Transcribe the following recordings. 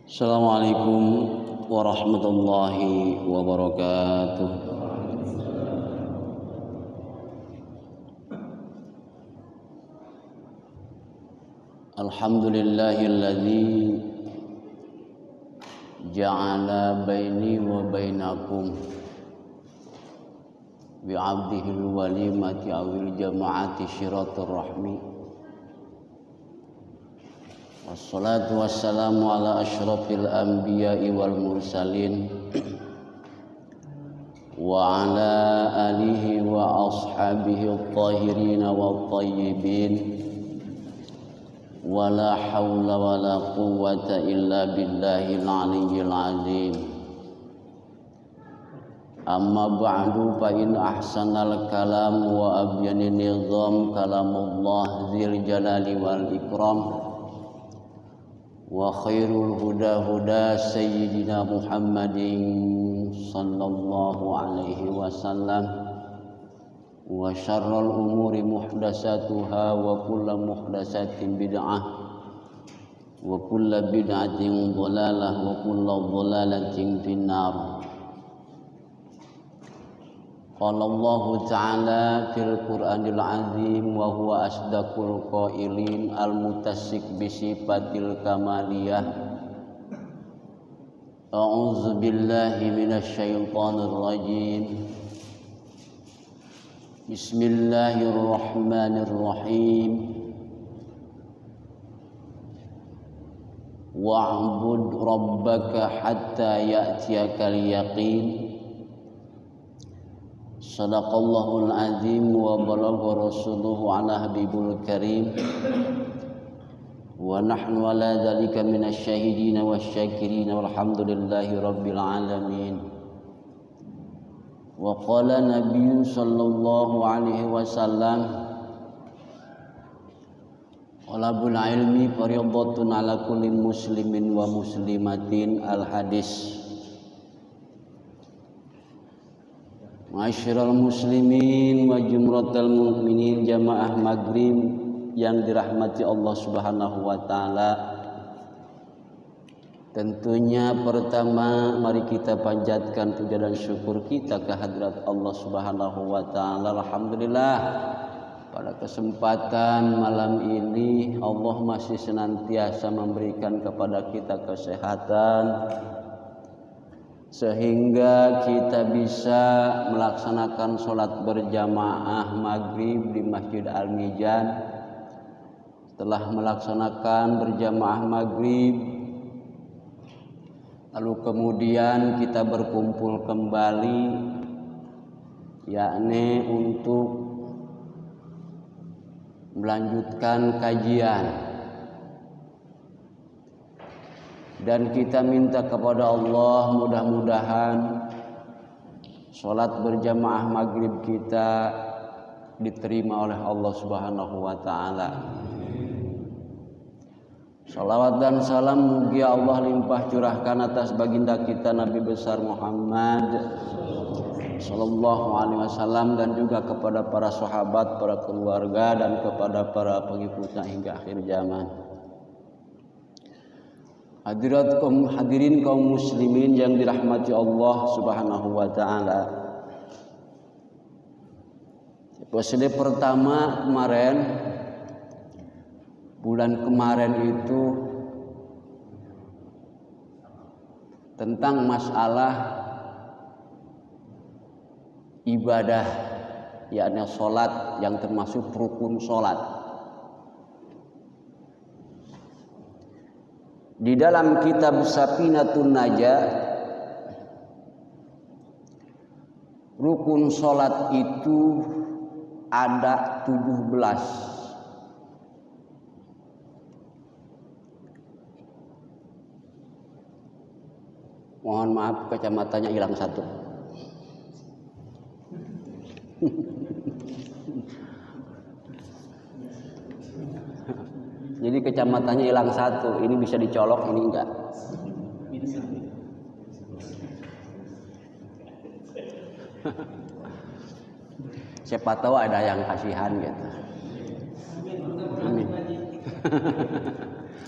Assalamualaikum warahmatullahi wabarakatuh. Alhamdulillahilladzi ja'ala baini wa bainakum bi'abdihil walimati awil jama'ati syiratur rahmi. Wassalatu wassalamu ala asyrafil anbiya'i wal mursalin wa ala alihi wa ashabihi at-tahirin wa at-tayyibin wa la hawla wa la quwwata illa billahil aliyyil azim. Amma ba'du fa in ahsanal kalam wa abyanil nizam kalamullah dzil jalali wal ikram. Wa khairul huda huda sayyidina Muhammadin sallallahu alaihi wasallam wa syarrul umuri muhdatsatuha wa kullu muhdatsatin bid'ah wa kullu bid'atin dhalalah wa kullu dhalalatin finnar. Qala Allah Ta'ala fil Qur'anil Azim wa huwa asdaqul qailin al-mutassik bi sifatil kamaliyah. A'udzu billahi minasy syaithanir rajim. Bismillahirrahmanirrahim. Wa'bud rabbaka hatta ya'tiyakal yaqin. Sadaqallahul azim wa balagha rasuluhu ala habibul karim wa nahnu ala dzalika minasy syahidin wasyakirin walhamdulillahi rabbil alamin. Wa qala nabiyyu sallallahu alaihi wasallam talabul ilmi fardhatun ala kulli muslimin wa muslimatin. Al hadis. Ma'asyiral muslimin wa jumratal mu'minin, jamaah maghrib yang dirahmati Allah Subhanahu wa taala. Tentunya pertama mari kita panjatkan puja dan syukur kita ke hadrat Allah Subhanahu wa taala. Alhamdulillah pada kesempatan malam ini Allah masih senantiasa memberikan kepada kita kesehatan sehingga kita bisa melaksanakan sholat berjamaah maghrib di Masjid Al-Mizan. Setelah melaksanakan berjamaah maghrib, lalu kemudian kita berkumpul kembali, yakni untuk melanjutkan kajian. Dan kita minta kepada Allah mudah-mudahan sholat berjamaah maghrib kita diterima oleh Allah Subhanahu wa ta'ala. Salawat dan salam mugi Allah limpah curahkan atas baginda kita Nabi besar Muhammad sallallahu alaihi wasallam, dan juga kepada para sahabat, para keluarga, dan kepada para pengikutnya hingga akhir zaman. Hadirin kaum muslimin yang dirahmati Allah Subhanahu wa taala. Episode pertama kemarin, bulan kemarin itu tentang masalah ibadah, yakni salat yang termasuk rukun salat. Di dalam kitab Safinatun Najah, rukun salat itu ada 17. Mohon maaf, kacamatanya hilang satu. Jadi kacamatanya hilang satu, ini bisa dicolok, ini enggak. Siapa tahu ada yang kasihan gitu. Amin.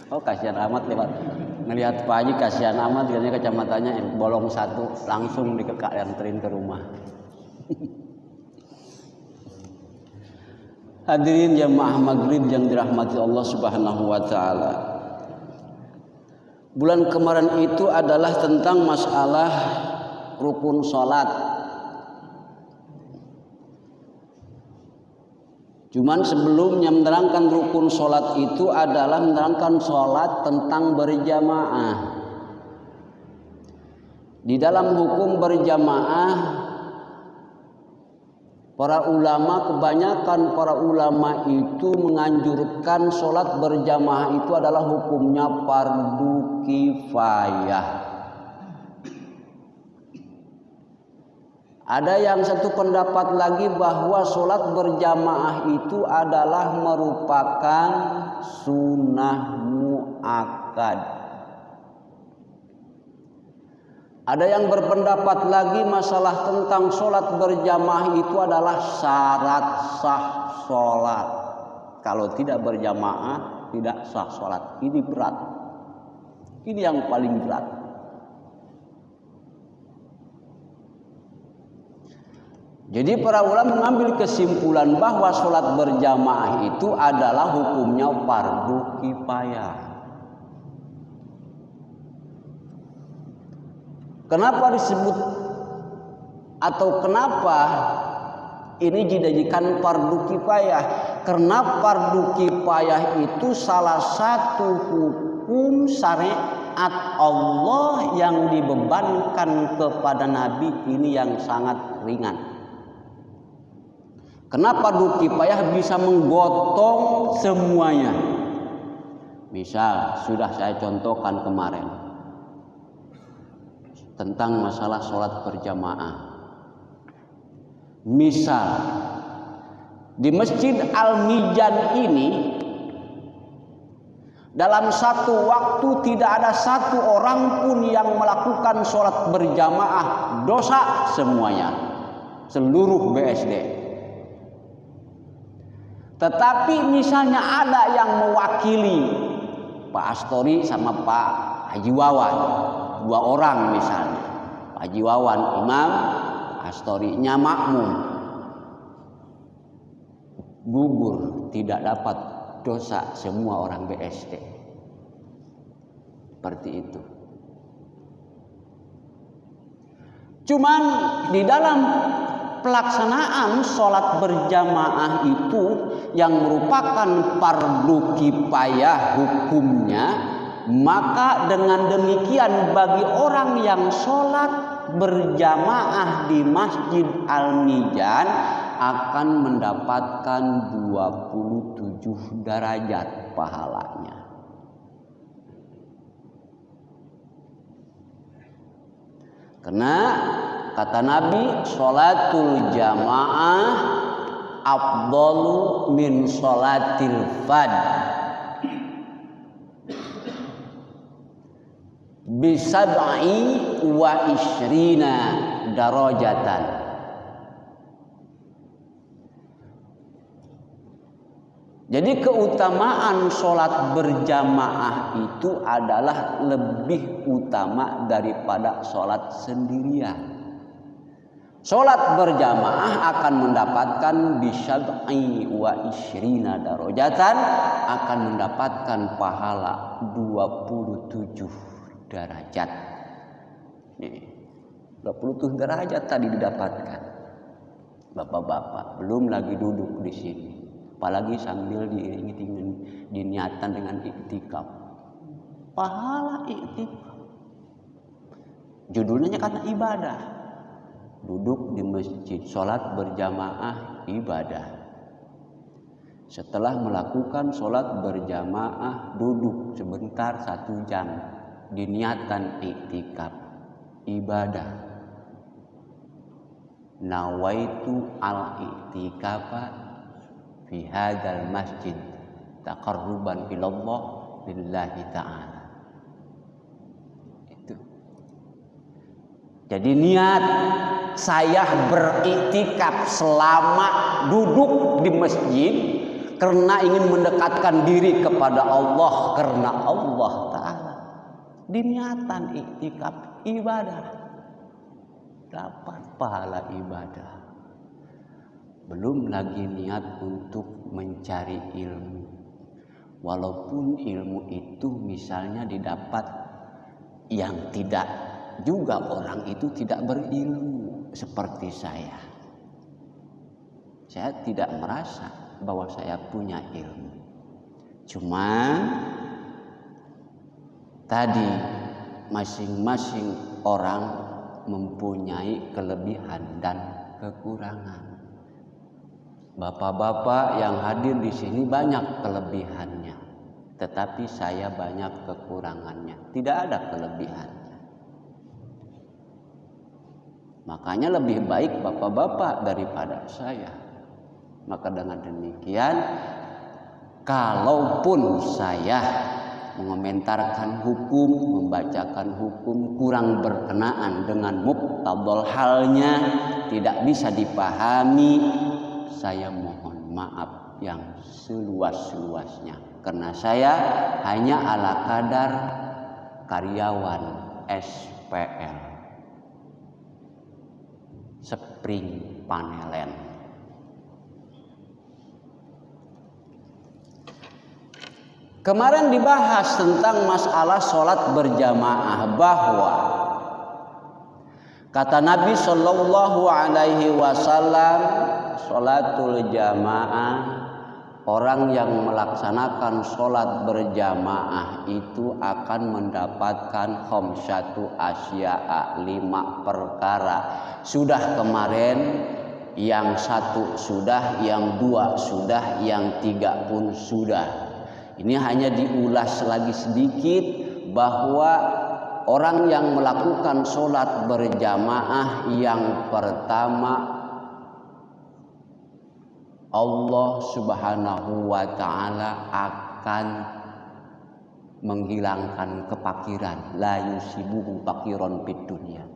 Oh kasihan amat lewat ngelihat Pak Haji, kasihan amat katanya kecamatannya bolong satu langsung dikekalianterin ke rumah. Hadirin jamaah maghrib yang dirahmati Allah Subhanahu wa taala. Bulan kemarin itu adalah tentang masalah rukun salat. Cuman sebelumnya menerangkan rukun sholat itu adalah menerangkan sholat tentang berjamaah. Di dalam hukum berjamaah, kebanyakan para ulama itu menganjurkan sholat berjamaah itu adalah hukumnya fardu kifayah. Ada yang satu pendapat lagi bahwa sholat berjamaah itu adalah merupakan sunnah muakkad. Ada yang berpendapat lagi masalah tentang sholat berjamaah itu adalah syarat sah sholat. Kalau tidak berjamaah tidak sah sholat. Ini berat. Ini yang paling berat. Jadi para ulama mengambil kesimpulan bahwa sholat berjamaah itu adalah hukumnya fardu kifayah. Kenapa disebut atau kenapa ini dijadikan fardu kifayah? Karena fardu kifayah itu salah satu hukum syariat Allah yang dibebankan kepada Nabi ini yang sangat ringan. Kenapa fardu kifayah bisa menggotong semuanya? Misal sudah saya contohkan kemarin tentang masalah sholat berjamaah. Misal di Masjid Al-Mijan ini dalam satu waktu tidak ada satu orang pun yang melakukan sholat berjamaah, dosa semuanya, seluruh BSD. Tetapi misalnya ada yang mewakili Pak Astori sama Pak Haji Wawan, 2 orang misalnya. Pak Haji Wawan imam, Pak Astorinya makmum. Gugur, tidak dapat dosa semua orang BSD. Seperti itu. Cuman di dalam pelaksanaan sholat berjamaah itu yang merupakan fardu kifayah hukumnya, maka dengan demikian bagi orang yang sholat berjamaah di Masjid Al-Mijan akan mendapatkan 27 derajat pahalanya. Karena kata Nabi, sholatul jamaah afdalu min sholatil fad bisab'i wa ishrina darajatan. Jadi keutamaan sholat berjamaah itu adalah lebih utama daripada sholat sendirian. Sholat berjamaah akan mendapatkan bisyab'i wa ishrina darajatan, akan mendapatkan pahala 27 derajat. Nih, 27 derajat tadi didapatkan. Bapak-bapak, belum lagi duduk di sini. Apalagi sambil diiringi dengan diniatan dengan iktikaf. Pahala iktikaf. Judulnya karena ibadah. Duduk di masjid, sholat berjamaah ibadah. Setelah melakukan sholat berjamaah, duduk sebentar 1 jam. Diniatan iktikaf ibadah. Nawaitu al-iktikafa fi hadzal masjid taqarruban ilallah billahi ta'ala. Itu. Jadi niat saya beriktikaf selama duduk di masjid karena ingin mendekatkan diri kepada Allah, karena Allah Ta'ala. Diniatan iktikaf ibadah, dapat pahala ibadah. Belum lagi niat untuk mencari ilmu. Walaupun ilmu itu misalnya didapat yang tidak juga orang itu tidak berilmu seperti saya. Saya tidak merasa bahwa saya punya ilmu. Cuman tadi masing-masing orang mempunyai kelebihan dan kekurangan. Bapak-bapak yang hadir di sini banyak kelebihannya, tetapi saya banyak kekurangannya. Tidak ada kelebihannya. Makanya lebih baik bapak-bapak daripada saya. Maka dengan demikian, kalaupun saya mengomentarkan hukum, membacakan hukum kurang berkenaan dengan muqtadal halnya, tidak bisa dipahami, saya mohon maaf yang seluas-luasnya. Karena saya hanya ala kadar karyawan SPL, Spring Panelen. Kemarin dibahas tentang masalah sholat berjamaah, bahwa kata Nabi Shallallahu Alaihi Wasallam, sholatul jamaah, orang yang melaksanakan sholat berjamaah itu akan mendapatkan khamsatu asya'a, 5 perkara. Sudah kemarin, yang 1 sudah, yang 2 sudah, yang 3 pun sudah. Ini hanya diulas lagi sedikit, bahwa orang yang melakukan sholat berjamaah yang pertama, Allah Subhanahu wa Ta'ala akan menghilangkan kepakiran. La yusibuhu fakiron fid dunya.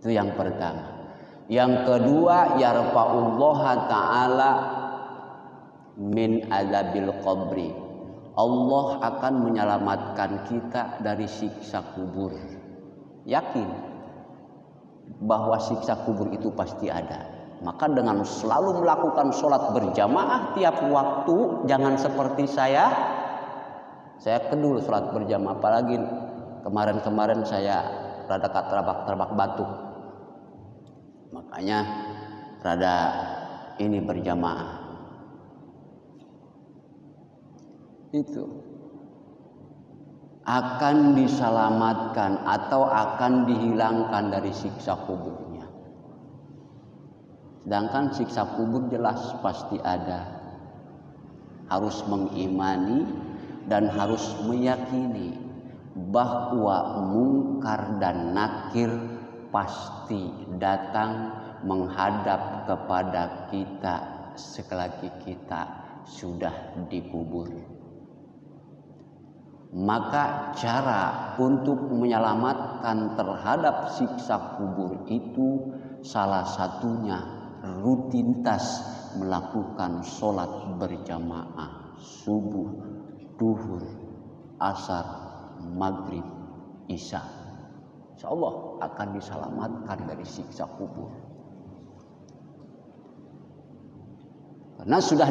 Itu yang pertama. Yang kedua, yarfa'ullaha ta'ala min azabil qabri. Allah akan menyelamatkan kita dari siksa kubur. Yakin bahwa siksa kubur itu pasti ada. Maka dengan selalu melakukan sholat berjamaah tiap waktu, jangan seperti saya kedul sholat berjamaah, apalagi kemarin saya rada terbak batuk, makanya rada ini berjamaah. Itu akan diselamatkan atau akan dihilangkan dari siksa kuburnya. Sedangkan siksa kubur jelas pasti ada. Harus mengimani dan harus meyakini bahwa mungkar dan nakir pasti datang menghadap kepada kita selagi kita sudah dikubur. Maka cara untuk menyelamatkan terhadap siksa kubur itu salah satunya rutinitas melakukan sholat berjamaah subuh, duhur, asar, maghrib, isya. Insyaallah akan diselamatkan dari siksa kubur. Karena sudah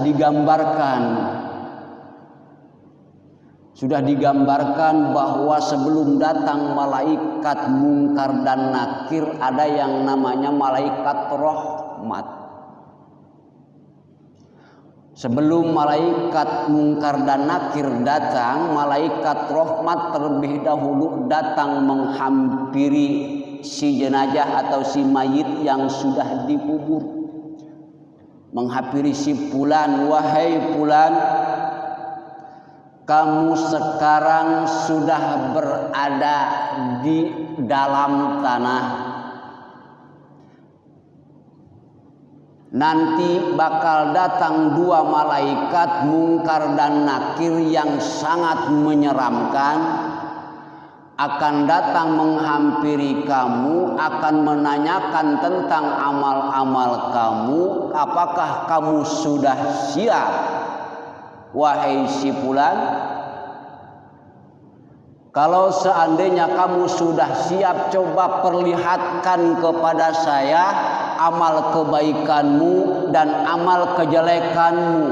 digambarkan bahwa sebelum datang malaikat mungkar dan nakir, ada yang namanya malaikat rahmat. Sebelum malaikat mungkar dan nakir datang, malaikat rahmat terlebih dahulu datang menghampiri si jenazah atau si mayit yang sudah dikubur. Menghampiri si fulan, wahai fulan, kamu sekarang sudah berada di dalam tanah. Nanti bakal datang 2 malaikat mungkar dan nakir yang sangat menyeramkan. Akan datang menghampiri kamu, akan menanyakan tentang amal-amal kamu. Apakah kamu sudah siap wahai si fulan, kalau seandainya kamu sudah siap, coba perlihatkan kepada saya amal kebaikanmu dan amal kejelekanmu.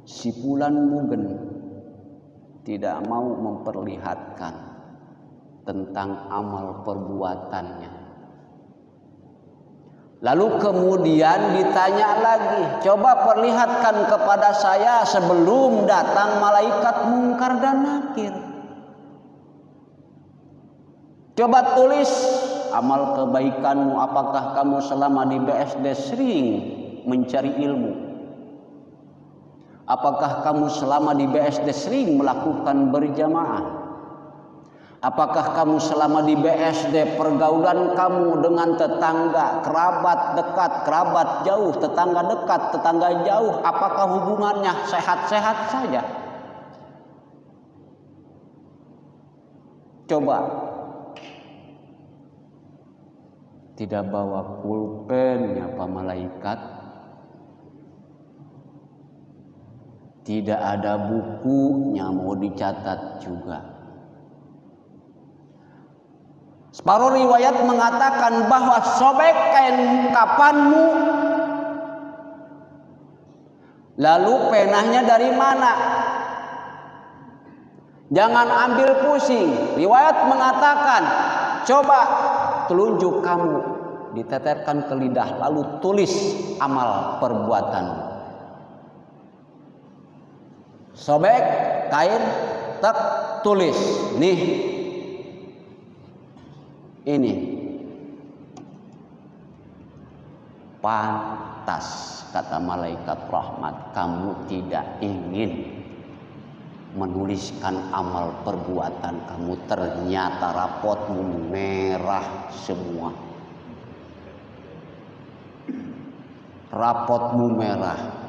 Si fulan mugen, tidak mau memperlihatkan tentang amal perbuatannya. Lalu kemudian ditanya lagi, coba perlihatkan kepada saya sebelum datang malaikat mungkar dan nakir. Coba tulis amal kebaikanmu, apakah kamu selama di BSD sering mencari ilmu? Apakah kamu selama di BSD sering melakukan berjamaah? Apakah kamu selama di BSD pergaulan kamu dengan tetangga, kerabat dekat, kerabat jauh, tetangga dekat, tetangga jauh, apakah hubungannya sehat-sehat saja? Coba. Tidak bawa pulpen Pak malaikat. Tidak ada bukunya mau dicatat juga. Separuh riwayat mengatakan bahwa sobek kain kafanmu, lalu penahnya dari mana? Jangan ambil pusing. Riwayat mengatakan, coba telunjuk kamu, diteterkan ke lidah, lalu tulis amal perbuatanmu. Sobek kain, tak tulis. Nih, ini pantas, kata malaikat rahmat, kamu tidak ingin menuliskan amal perbuatan kamu, ternyata rapotmu merah semua. Rapotmu merah.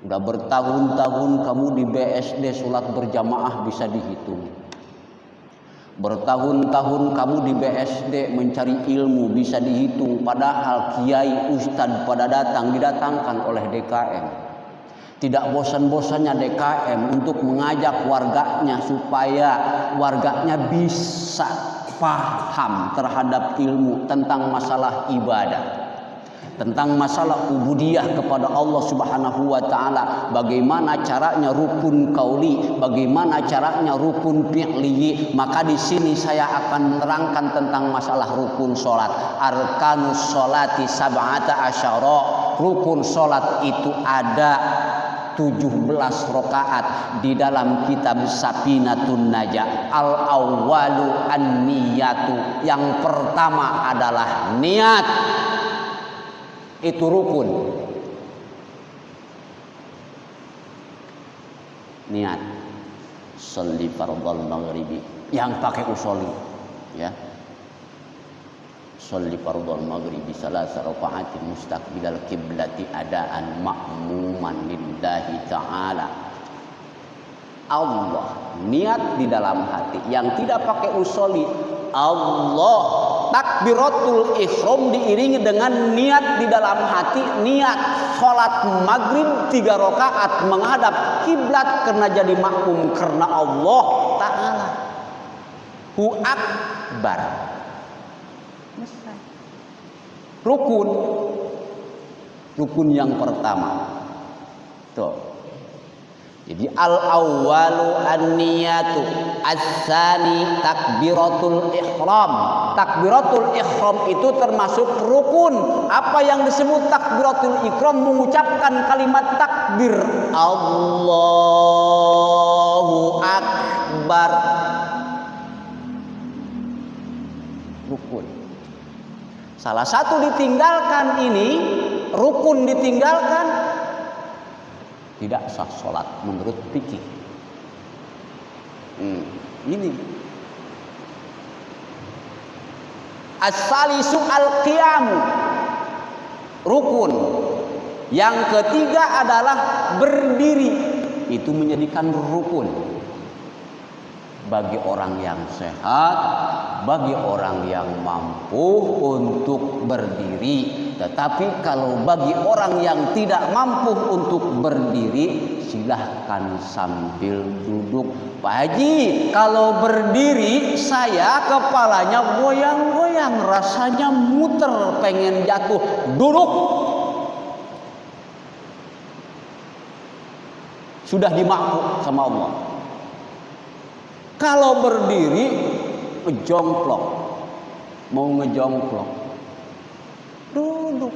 Udah bertahun-tahun kamu di BSD sholat berjamaah bisa dihitung. Bertahun-tahun kamu di BSD mencari ilmu bisa dihitung, padahal kiai ustadz pada didatangkan oleh DKM. Tidak bosan-bosannya DKM untuk mengajak warganya supaya warganya bisa paham terhadap ilmu tentang masalah ibadah, tentang masalah ubudiyah kepada Allah Subhanahu wa taala, bagaimana caranya rukun qauli, bagaimana caranya rukun fi'li. Maka di sini saya akan menerangkan tentang masalah rukun salat. Arkanus sholati sab'ata asyara. Rukun salat itu ada 17 rakaat di dalam kitab Safinatun Najah. Al awwalu an-niyatu. Yang pertama adalah niat. Itu rukun. Niat. Sholli fardhal maghribi. Yang pakai usoli, ya. Sholli fardhal maghribi salasa raka'atin mustaqbilal qiblati adaan ma'muman lillahi ta'ala. Allah, niat di dalam hati. Yang tidak pakai usoli, Allah. Takbiratul ihram diiringi dengan niat di dalam hati, niat sholat maghrib 3 rakaat menghadap kiblat karena jadi makmum karena Allah Ta'ala. Hu akbar. Rukun. Rukun yang pertama. Tuh. Jadi al-awwalu an-niyatu, as-tsani takbiratul ihram. Takbiratul ihram itu termasuk rukun. Apa yang disebut takbiratul ihram? Mengucapkan kalimat takbir. Allahu akbar. Rukun. Salah satu ditinggalkan ini, rukun ditinggalkan, tidak sah sholat menurut fikih. Ini as-salisu al-qiyamu, rukun. Yang ketiga adalah berdiri. Itu menjadikan rukun bagi orang yang sehat, bagi orang yang mampu untuk berdiri. Tetapi kalau bagi orang yang tidak mampu untuk berdiri, silahkan sambil duduk. Pak Haji, kalau berdiri saya kepalanya goyang-goyang, rasanya muter, pengen jatuh. Duduk. Sudah dimakmur sama Allah. Kalau berdiri, ngejongklok. Mau ngejongklok, duduk.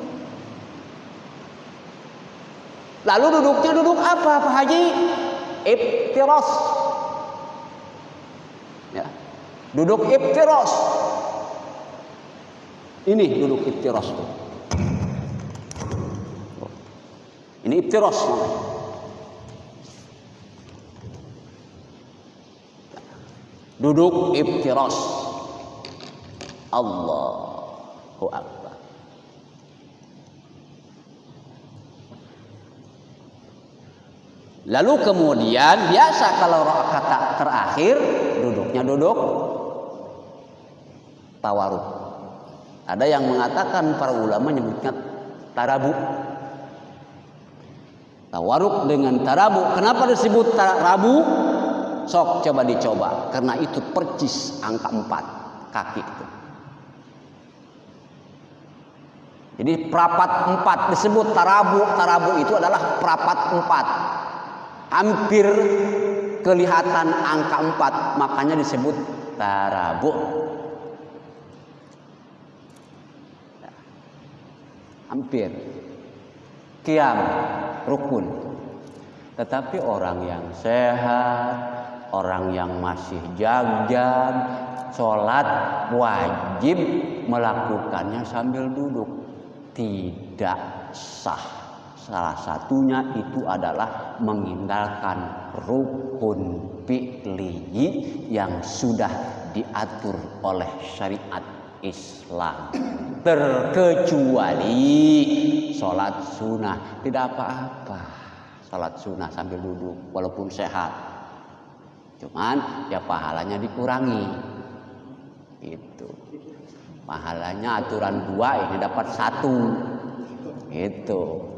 Lalu duduknya duduk apa Pak Haji? Iftiras. Ya. Duduk iftiras. Ini duduk iftiras tuh. Ini iftiras. Duduk iftiras. Allahu Akbar. Lalu kemudian biasa kalau rakaat terakhir duduknya duduk tawaruk. Ada yang mengatakan para ulama menyebutnya tarabu. Tawaruk dengan tarabu. Kenapa disebut tarabu? Sok coba dicoba. Karena itu percis angka 4 kaki itu. Jadi perapat 4 disebut tarabu. Tarabu itu adalah perapat 4. Hampir kelihatan angka 4, makanya disebut tarabu. Hampir. Qiyam, rukun. Tetapi orang yang sehat, orang yang masih jag-jag, sholat wajib melakukannya sambil duduk. Tidak sah. Salah satunya itu adalah meninggalkan rukun fi'li yang sudah diatur oleh syariat Islam. Terkecuali sholat sunnah. Tidak apa-apa sholat sunnah sambil duduk walaupun sehat. Cuman ya pahalanya dikurangi. Itu. Pahalanya aturan 2, ini dapat 1. Itu.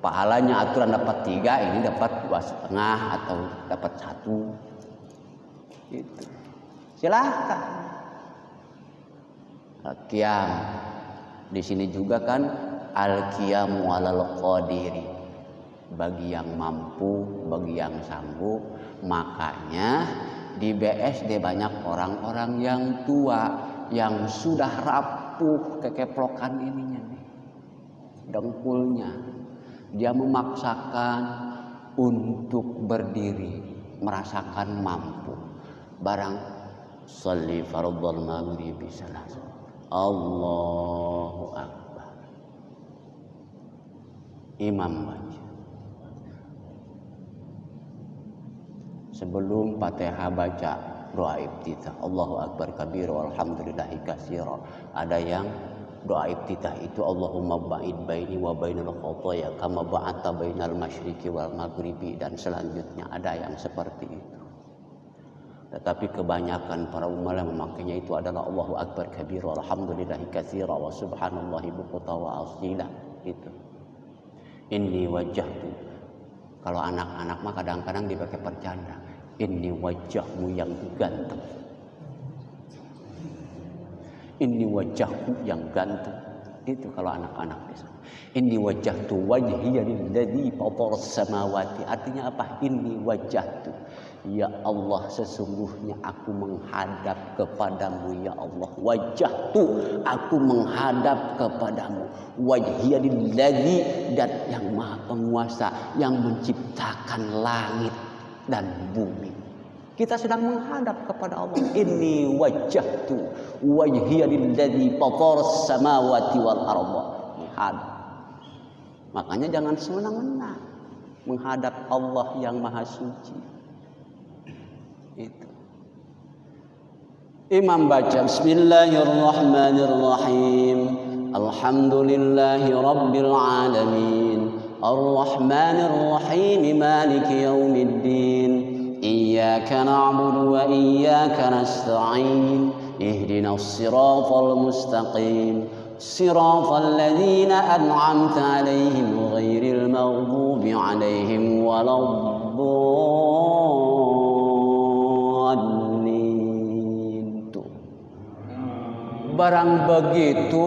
Pahalanya aturan dapat 3, ini dapat 2,5 atau dapat 1. Itu. Silahkan. Al-qiyam. Di sini juga kan al-qiyamu 'alal qadiri. Bagi yang mampu, bagi yang sanggup. Makanya di BSD banyak orang-orang yang tua yang sudah rapuh kekeplokan ininya nih, dengkulnya. Dia memaksakan untuk berdiri, merasakan mampu. Barang sholli fardhal maghribi salat. Allahu Akbar. Imam baca. Sebelum Fatihah baca doa iftitah, Allahu Akbar kabir walhamdulillahi katsira. Ada yang doa iftitah itu Allahumma ba'id baini wa bainal khataaya kama ba'adta bainal masyriqi wal maghribi, dan selanjutnya ada yang seperti itu. Tetapi kebanyakan para ulama memakainya itu adalah Allahu Akbar kabir walhamdulillahi katsira wa subhanallahi bukratan wa asila. Itu. Inni wajjahtu. Kalau anak-anak mah kadang-kadang dipakai percanda. Ini wajahmu yang ganteng. Ini wajahku yang ganteng. Itu kalau anak-anak di sana. Ini wajahtu wajhiya lilladzi fataras samawati. Artinya apa? Ini wajahtu. Ya Allah, sesungguhnya aku menghadap kepadamu ya Allah. Wajahtu, aku menghadap kepadamu. Wajhiya lilladzi, dan yang Maha Penguasa yang menciptakan langit dan bumi. Kita sedang menghadap kepada Allah. Inni wajjahtu wajhiya lilladzi fataras samawati wal arda. Menghadap. Makanya jangan semena-mena menghadap Allah yang Maha Suci. Itu. Imam baca Bismillahirrahmanirrahim. Alhamdulillahi rabbil alamin. Ar-Rahmanir Rahim Maliki Yaumiddin. Iyyaka na'budu wa iyyaka nasta'in. Ihdinas siratal mustaqim. siratal ladzina an'amta 'alaihim ghairil maghdubi 'alaihim waladdallin. Tuh. Barang begitu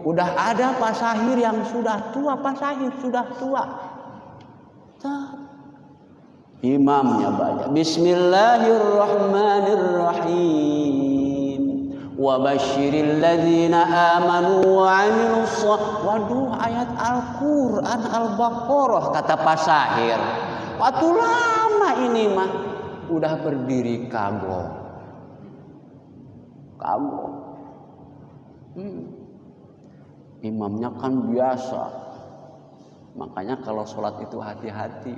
udah ada Pak Sahir yang sudah tua, Pak Sahir sudah tua. Imamnya baca Bismillahirrahmanirrahim wa basyiril ladzina amanu wa 'amilus shalihati. Waduh, ayat Al-Qur'an Al-Baqarah kata Pak Sahir. Waktu lama ini mah udah berdiri kagok. Imamnya kan biasa. Makanya kalau sholat itu hati-hati.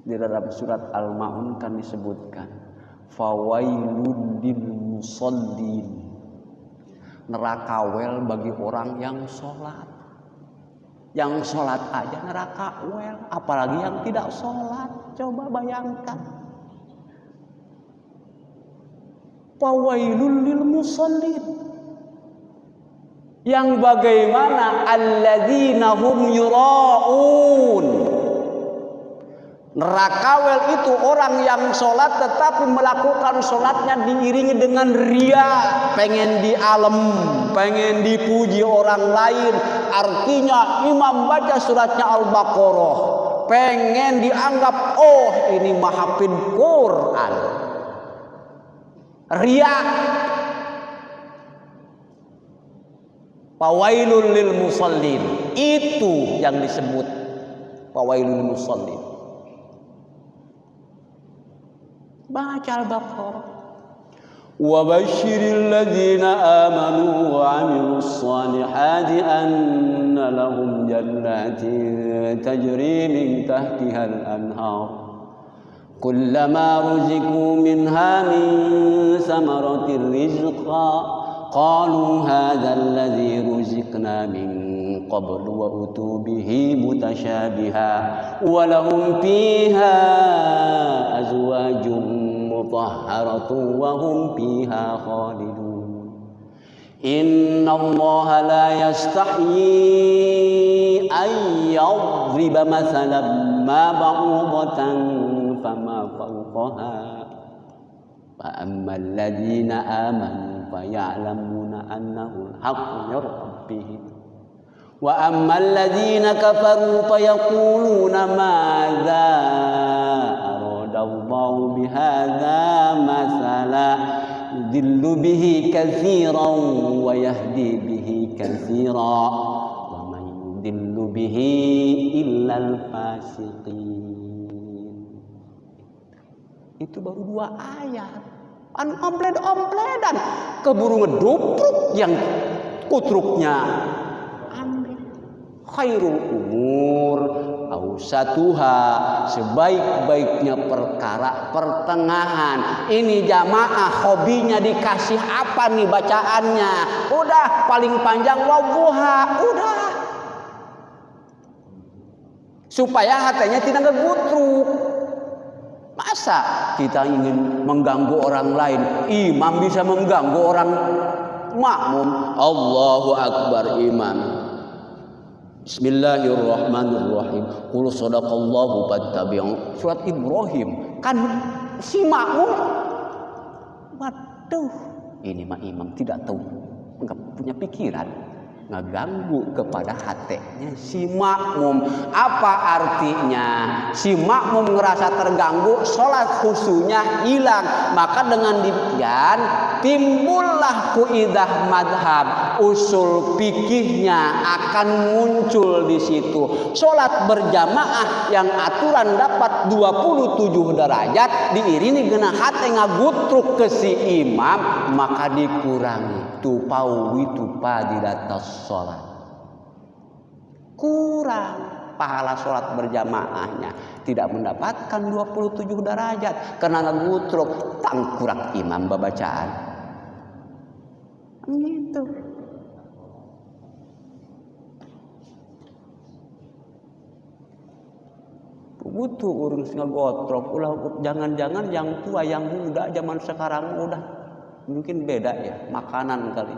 Di dalam surat Al-Ma'un kan disebutkan fawailun lil musallin, neraka wel bagi orang yang sholat. Yang sholat aja neraka wel, apalagi yang tidak sholat. Coba bayangkan. Fawailun lil musallin, yang bagaimana alladzina hum yura'un. Neraka wel itu orang yang sholat tetapi melakukan sholatnya diiringi dengan ria, pengen di alam, pengen dipuji orang lain. Artinya imam baca suratnya Al-Baqarah pengen dianggap, oh ini mahafid Quran. Ria. Fawailul lil musallin, itu yang disebut fawailul musallin. Baca Al-Baqarah. Wa basyiril ladzina amanu wa 'amilus shalihati anna lahum jannatin tajri min tahtihal anhar kullama ruziqu minha min samaratir rizqa qalu hadzal ladzi ruziqna min qablu wa utu bihi mutasyabiha wa lahum fiha azwajun mutahharatun wa hum fiha khalidun. Innallaha la yastahyi an yadriba mathalan ma ba'udatan fama fawqaha fa ammal ladzina amanu fayalamuna annahu al-haqqu min rabbihim wa ammal ladzina kafaru fayaquluna madza aradallahu bihadza masala yudillu bihi katsiran wa yahdi bihi katsiran wa man yudillu bihi illal fasiqin. Itu baru 2 ayat. Omplet-ompletan keburu ngedupruk yang kutruknya. Ambil khairul umur ausatuha, sebaik-baiknya perkara pertengahan. Ini jamaah hobinya dikasih apa nih bacaannya? Udah paling panjang wadduha, udah. Supaya hatinya tidak ngegutruk. Masa kita ingin mengganggu orang lain? Imam bisa mengganggu orang makmum. Allahu Akbar imam. Bismillahirrahmanirrahim. Qul sadaqallahu fattabi'u. Surat Ibrahim. Kan si makmum. Waduh, ini mah imam tidak tahu, enggak punya pikiran. Ngeganggu kepada hatinya si makmum. Apa artinya? Si makmum ngerasa terganggu, sholat khusyunya hilang. Maka dengan demikian timbullah kuidah madhab, usul fikihnya akan muncul di situ. Sholat berjamaah yang aturan dapat 27 derajat diiringi dengan hati ngagutruk ke si imam, maka dikurangi. Tupawitu padilatas sholat, kurang pahala sholat berjamaahnya, tidak mendapatkan 27 derajat karena ngutruk tangkurak imam babacaan gitu. Butuh urus ngagotrok ulah. Jangan-jangan yang tua yang muda zaman sekarang udah mungkin beda ya, makanan kali.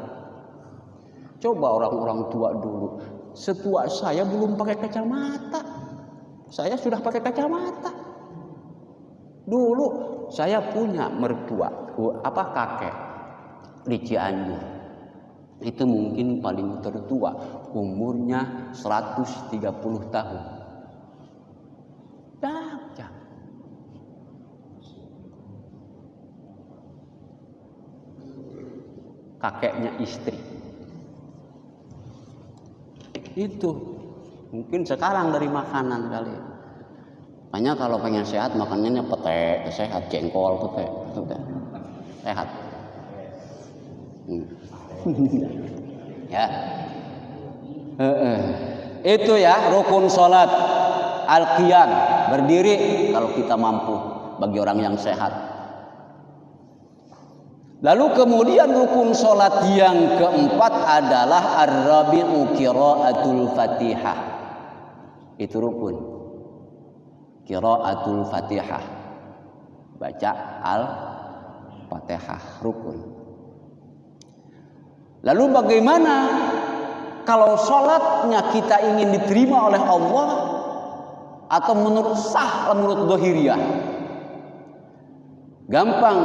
Coba orang-orang tua dulu. Setua saya belum pakai kacamata. Saya sudah pakai kacamata. Dulu saya punya mertua, kakek di Cianjur. Itu mungkin paling tertua, umurnya 130 tahun. Jangan. Kakeknya istri. Itu mungkin sekarang dari makanan kali. Makanya kalau pengen sehat makanannya pete, sehat, jengkol, pete, sehat. Ya. Itu ya rukun salat al-qiyam, berdiri kalau kita mampu bagi orang yang sehat. Lalu kemudian rukun salat yang keempat adalah ar-rabi'u qiraatul Fatihah. Itu rukun. Qiraatul Fatihah. Baca al-Fatihah, rukun. Lalu bagaimana kalau salatnya kita ingin diterima oleh Allah atau menurut zahiriyah? Gampang.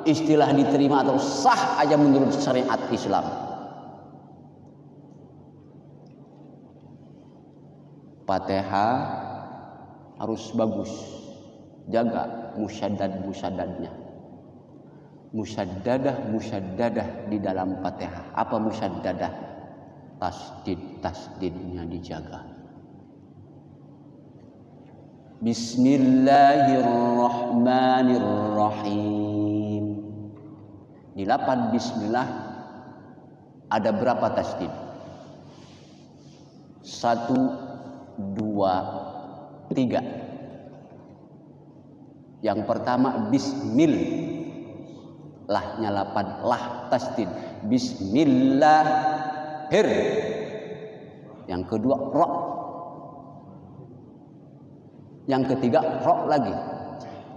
Istilah diterima atau sah aja menurut syariat Islam. Fatihah harus bagus. Jaga musyadadnya. Musyaddadah di dalam Fatihah. Apa musyaddadah? Tasdidnya dijaga. Bismillahirrahmanirrahim. Di lapan bismillah ada berapa tasdid? 1, 2, 3. Yang pertama bismil, lahnya 8, lah tasdid. Bismillahir. Yang kedua ra. Yang ketiga ra lagi.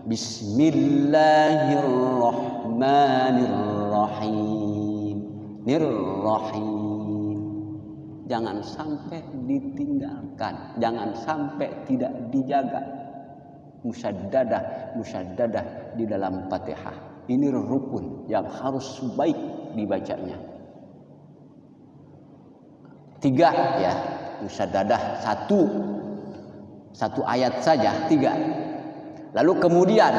Bismillahirrahmanirrahim. Nirrahim. Jangan sampai ditinggalkan, jangan sampai tidak dijaga. Musyaddadah di dalam Fatihah. Ini rukun yang harus baik dibacanya. 3 ya, musyaddadah 1 ayat saja, 3. Lalu kemudian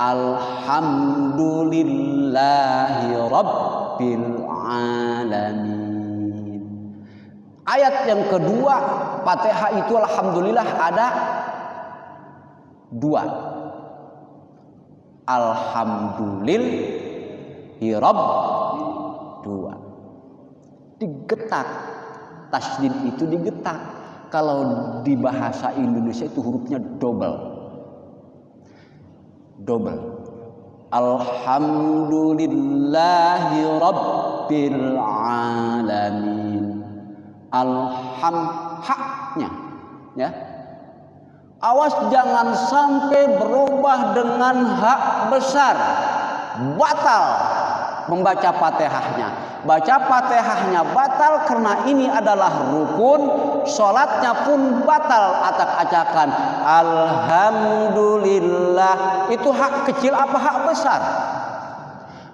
alhamdulillahi rabbil alamin. Ayat yang kedua Fatihah itu alhamdulillah ada 2. Alhamdulillahi rabbil 2. Digetak. Tasdid itu digetak. Kalau di bahasa Indonesia itu hurufnya double. Alhamdulillahi rabbil alamin. Haknya ya. Awas jangan sampai berubah dengan hak besar. Batal membaca Fatihahnya. Baca Fatihahnya batal karena ini adalah rukun, salatnya pun batal acak-acakan. Alhamdulillah, itu hak kecil apa hak besar?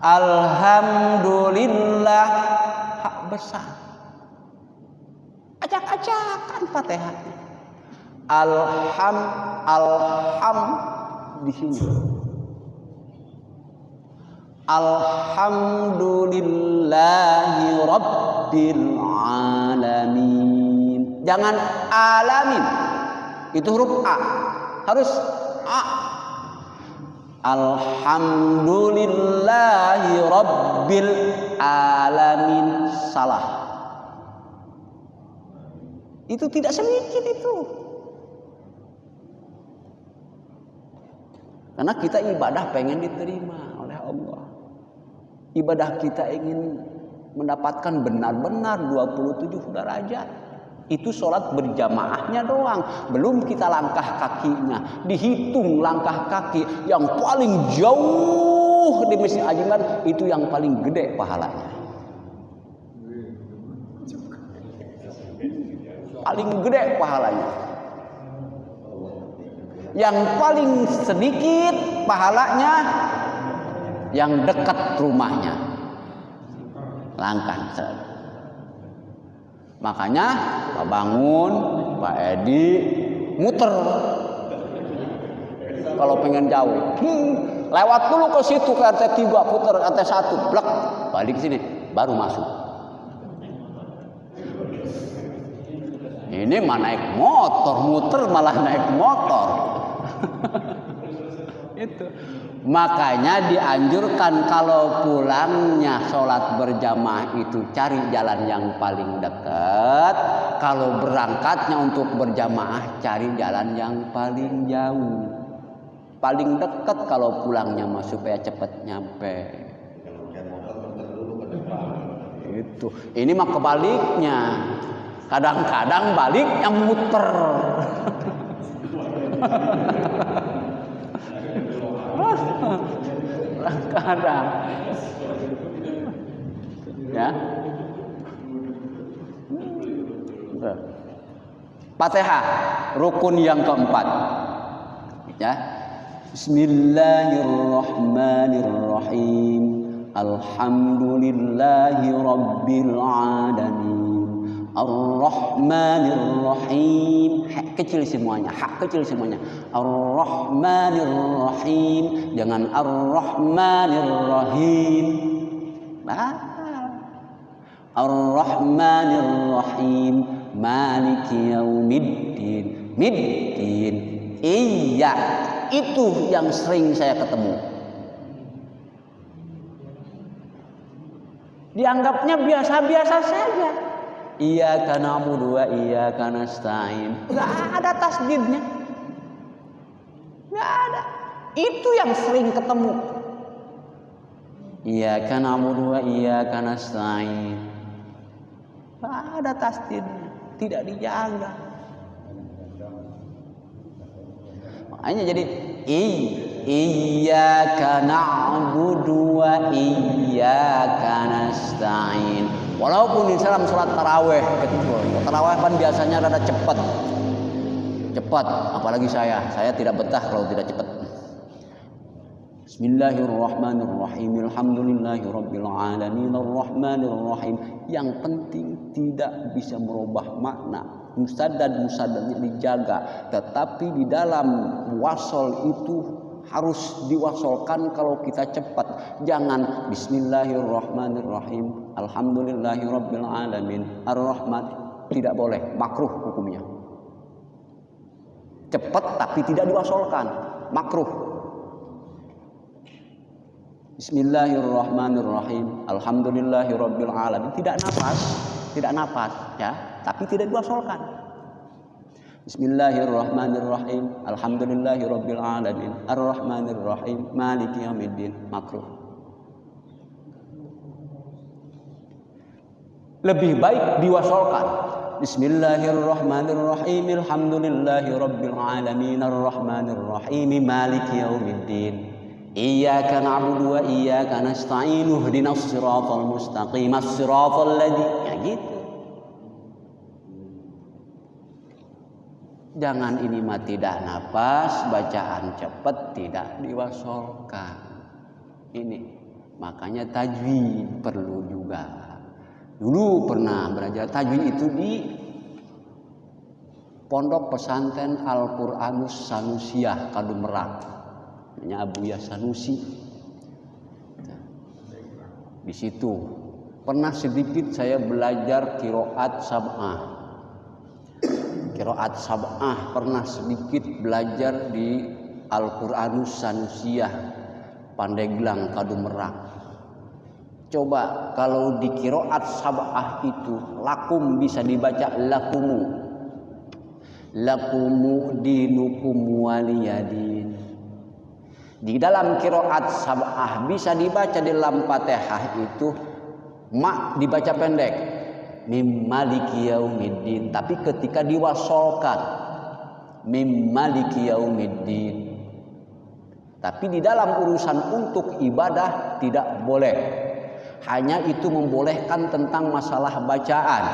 Alhamdulillah, hak besar. Acak-acakan Fatihahnya. Alham di sini. Alhamdulillahi rabbil alamin. Jangan alamin. Itu huruf A. Harus A. Alhamdulillahi rabbil alamin. Salah. Itu tidak sedikit itu. Karena kita ibadah pengen diterima oleh Allah. Ibadah kita ingin mendapatkan benar-benar 27 derajat. Itu sholat berjamaahnya doang. Belum kita langkah kakinya. Dihitung langkah kaki yang paling jauh di Masjid Ajiman, itu yang paling gede pahalanya. Paling gede pahalanya. Yang paling sedikit pahalanya yang dekat rumahnya. Langkan. Makanya Pak Bangun, Pak Edi muter kalau pengen jauh. Lewat dulu ke situ ke RT 3, puter RT 1, blek, balik sini, baru masuk. Ini mah naik motor, muter malah naik motor. Itu. Makanya dianjurkan kalau pulangnya sholat berjamaah itu cari jalan yang paling dekat. Kalau berangkatnya untuk berjamaah cari jalan yang paling jauh. Paling dekat kalau pulangnya mah supaya cepat nyampe. Itu. Ini mah kebaliknya. Kadang-kadang baliknya muter. Kadang. Ya. Fatihah rukun yang keempat. Ya. Bismillahirrahmanirrahim. Alhamdulillahi rabbil alamin. Ar-Rahmanir-Rahim. Hak kecil semuanya, hak kecil semuanya. Ar-Rahmanir-Rahim. Jangan Ar-Rahmanir-Rahim. Ar-Rahmanir-Rahim. Maliki yaumiddin. Middin. Iya, itu yang sering saya ketemu. Dianggapnya biasa-biasa saja. Iyyaka na'budu wa iyyaka nasta'in. Enggak ada tasdidnya. Enggak ada. Itu yang sering ketemu. Iyyaka na'budu wa iyyaka nasta'in. Enggak ada tasdidnya, tidak dijaga. Makanya jadi iyyaka na'budu wa iyyaka nasta'in. Walaupun di dalam sholat taraweh, taraweh kan biasanya rada cepat, apalagi saya tidak betah kalau tidak cepat. Bismillahirrahmanirrahim. Alhamdulillahirabbil alamin arrahmanirrahim. Yang penting tidak bisa merubah makna. Musaddad-musaddadnya dijaga, tetapi di dalam wasol itu harus diwasolkan kalau kita cepat. Jangan Bismillahirrahmanirrahim, Alhamdulillahirabbil alamin, Ar-Rahman. Tidak boleh, makruh hukumnya. Cepat tapi tidak diwasolkan, makruh. Bismillahirrahmanirrahim, Alhamdulillahirabbil alamin. Tidak nafas ya, tapi tidak diwasolkan. Bismillahirrahmanirrahim. Alhamdulillahirabbil alamin. Ar-Rahmanirrahim. Maliki yaumiddin. Makruh. Lebih baik diwasolkan. Bismillahirrahmanirrahim. Alhamdulillahirabbil alamin. Ar-Rahmanirrahim. Maliki yaumiddin. Iyyaka na'budu wa iyyaka nasta'in. Ihdinas siratal mustaqim. As-siratal ladzina. Ya gitu. Jangan ini mah tidak nafas, bacaan cepat tidak diwasolkan. Ini makanya tajwid perlu juga. Dulu pernah belajar tajwid itu di Pondok Pesantren Al-Quranus Sanusiyah Kadumerak, namanya Abuya Sanusi. Di situ pernah sedikit saya belajar qiraat sab'ah. Qiraat sab'ah pernah sedikit belajar di Al-Quranus Sanusiyah Pandeglang Kadumerak. Coba kalau di qiraat sab'ah itu lakum bisa dibaca lakumu. Lakumu dinukum waliyadin. Di dalam qiraat sab'ah bisa dibaca di dalam Fatihah itu ma dibaca pendek. Mim maliki yaumiddin, tapi ketika diwasolkan mim maliki yaumiddin. Tapi di dalam urusan untuk ibadah tidak boleh. Hanya itu membolehkan tentang masalah bacaan.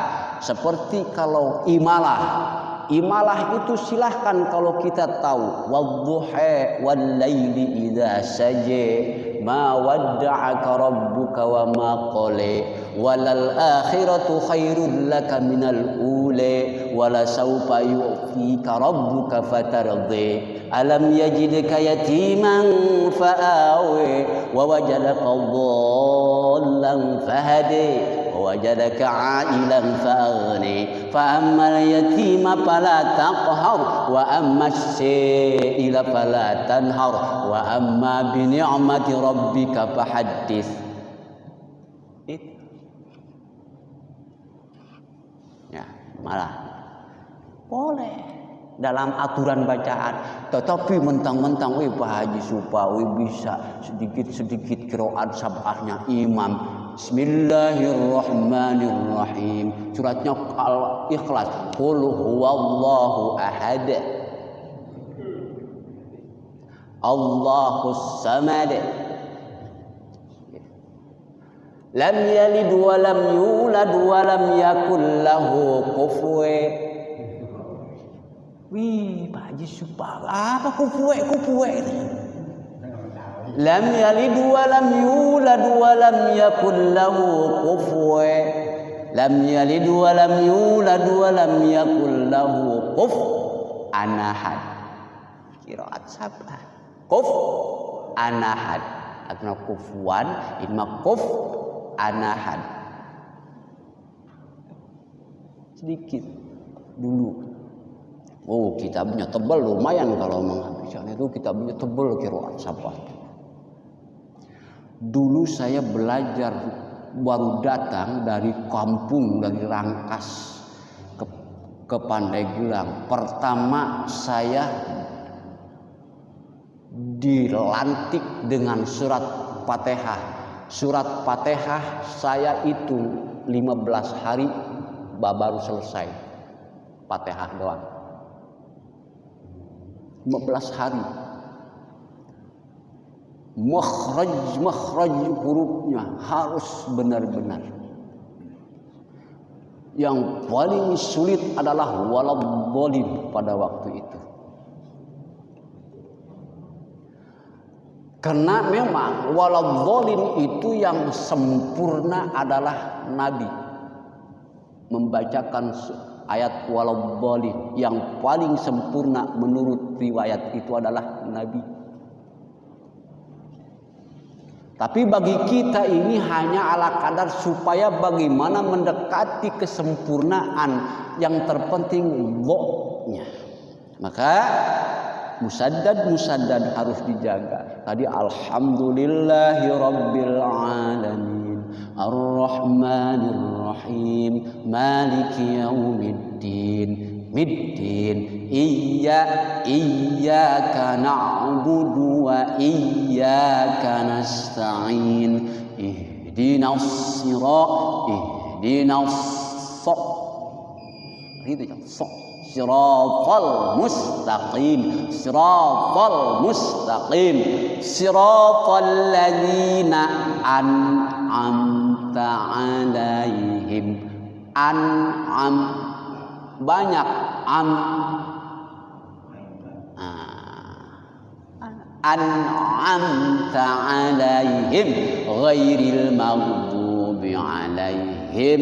Seperti kalau imalah itu silahkan kalau kita tahu. Wadduha wal laili idza saja ma wadda'aka rabbuka wa ma qala walal akhiratu khairul laka minal ula wala sawfa yu'tika rabbuka fatardi alam yajidka yatiman fa'awi wa wajadaka dhallan fahadi ووجدك عائلا فأغني فأما اليتيم فلا تقهر وأما السائل فلا تنهر وأما بنعمة ربك فحدث. Ya, malah boleh dalam aturan bacaan, tetapi mentang-mentang Pak Haji Supawi bisa sedikit-sedikit qiraat sabahnya imam. Bismillahirrahmanirrahim. Suratnya Al-Ikhlas. Qul huwallahu ahad. Allahus samad. Lam yalid wa lam yulad wa lam yakul lahu kufuwan. Wih, Pak Haji Supawi, apa kufuwan itu? Lam yalid wa lam yulad wa lam yakul lahu kufuwan. Lam yalid wa lam yulad wa lam yakul lahu kufuwan ahad. Qiraat sabah. Kufuwan ahad. Atau kufuwan imma kufuwan ahad. Sedikit dulu. Oh, kitabnya tebal lumayan kalau menghabiskan itu, kitabnya tebal qiraat sabah. Dulu saya belajar baru datang dari kampung, dari Rangkas ke Pandeglang. Pertama saya dilantik dengan surat Fatihah. Surat Fatihah saya itu 15 hari baru selesai. Fatihah doang. 15 hari. Makhraj hurufnya harus benar-benar. Yang paling sulit adalah waladhdallin pada waktu itu. Karena memang waladhdallin itu yang sempurna adalah Nabi. Membacakan ayat waladhdallin yang paling sempurna menurut riwayat itu adalah Nabi. Tapi bagi kita ini hanya ala kadar supaya bagaimana mendekati kesempurnaan, yang terpenting dha-nya. Maka musaddad harus dijaga. Tadi alhamdulillahi rabbil alamin arrahmanir rahim maliki yaumiddin middin iyyaka na'budu wa iyyaka nasta'in ihdinas siratal mustaqim siratal ladzina an'amta 'alaihim banyak an'amta 'alaihim ghairil maghdubi 'alaihim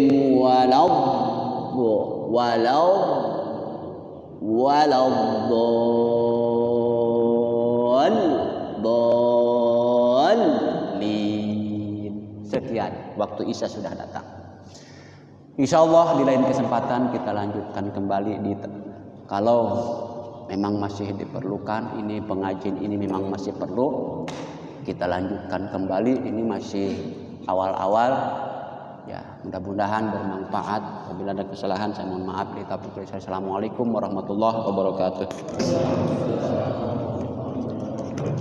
waladdallin. Sekian, waktu Isya sudah datang. Insyaallah di lain kesempatan kita lanjutkan kembali kalau memang masih diperlukan, ini pengajian ini memang masih perlu, kita lanjutkan kembali. Ini masih awal-awal ya, mudah-mudahan bermanfaat. Apabila ada kesalahan saya mohon maaf. Assalamualaikum warahmatullahi wabarakatuh.